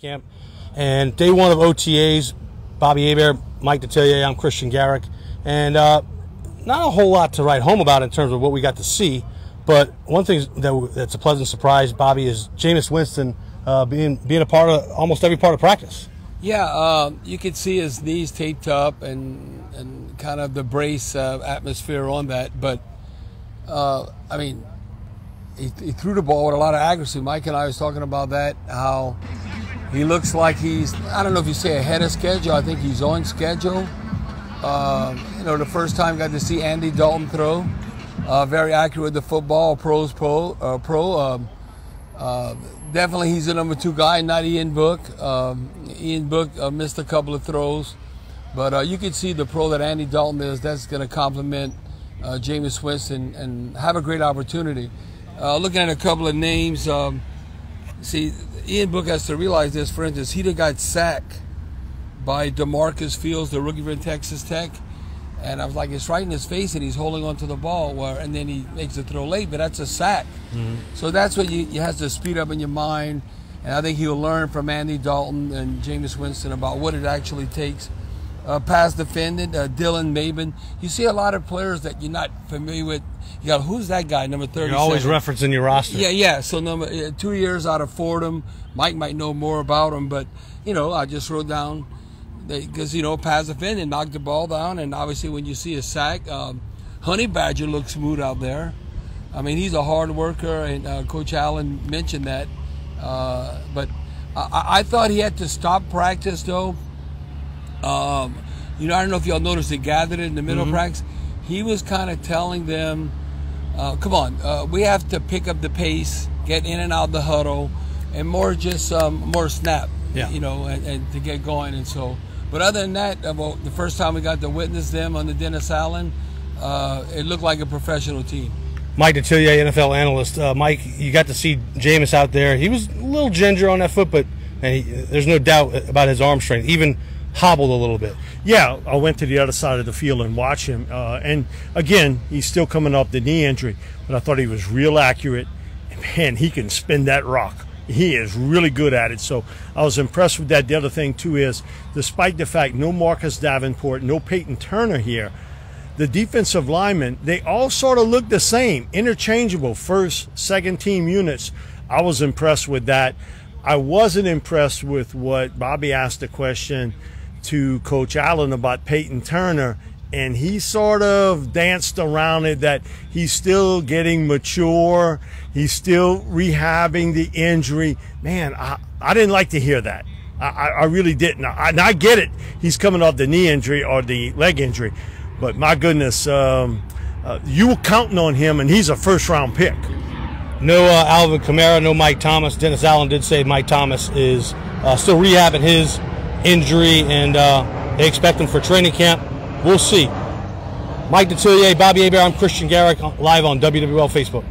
Camp. And day one of OTAs, Bobby Hebert, Mike Detillier, I'm Kristian Garic. And not a whole lot to write home about in terms of what we got to see. But one thing that's a pleasant surprise, Bobby, is Jameis Winston being a part of almost every part of practice. Yeah, you could see his knees taped up and kind of the brace atmosphere on that. But, I mean, he threw the ball with a lot of accuracy. Mike and I was talking about that, how he looks like he's, I don't know if you say ahead of schedule. I think he's on schedule. You know, the first time got to see Andy Dalton throw. Very accurate with the football, pro. Definitely he's the number 2 guy, not Ian Book. Ian Book missed a couple of throws. But you can see the pro that Andy Dalton is. That's going to complement Jameis Winston and have a great opportunity. Looking at a couple of names, see, Ian Book has to realize this. For instance, he got sacked by DeMarcus Fields, the rookie from Texas Tech. And I was like, it's right in his face, and he's holding on to the ball, and then he makes the throw late, but that's a sack. Mm-hmm. So that's what you have to speed up in your mind. And I think he'll learn from Andy Dalton and Jameis Winston about what it actually takes. Pass defendant, Dylan Mabin. You see a lot of players that you're not familiar with. You got, who's that guy, number 37? You're always referencing your roster. Yeah. So 2 years out of Fordham. Mike might know more about him, but, you know, I just wrote down because, you know, pass defendant, knock the ball down, and obviously when you see a sack, Honey Badger looks smooth out there. I mean, he's a hard worker, and Coach Allen mentioned that. But I thought he had to stop practice, though. You know, I don't know if y'all noticed they gathered in the middle of practice. He was kind of telling them, come on, we have to pick up the pace, get in and out of the huddle, and more just more snap, you know, and to get going. And so, but other than that, well, the first time we got to witness them on the Dennis Allen, it looked like a professional team. Mike Detillier, NFL analyst. Mike, you got to see Jameis out there. He was a little ginger on that foot, but there's no doubt about his arm strength. Even hobbled a little bit. Yeah, I went to the other side of the field and watched him. And again, he's still coming off the knee injury, but I thought he was real accurate. And man, he can spin that rock. He is really good at it. So I was impressed with that. The other thing, too, is despite the fact no Marcus Davenport, no Peyton Turner here, the defensive linemen, they all sort of look the same, interchangeable, first, second team units. I was impressed with that. I wasn't impressed with what Bobby asked the question to Coach Allen about Peyton Turner, and he sort of danced around it that he's still getting mature, he's still rehabbing the injury. Man, I didn't like to hear that. I really didn't. And I get it. He's coming off the knee injury or the leg injury, but my goodness, you were counting on him, and he's a first-round pick. No Alvin Kamara, no Mike Thomas. Dennis Allen did say Mike Thomas is still rehabbing his injury, and they expect him for training camp. We'll see. Mike Detillier, Bobby Hebert, I'm Kristian Garic, live on WWL Facebook.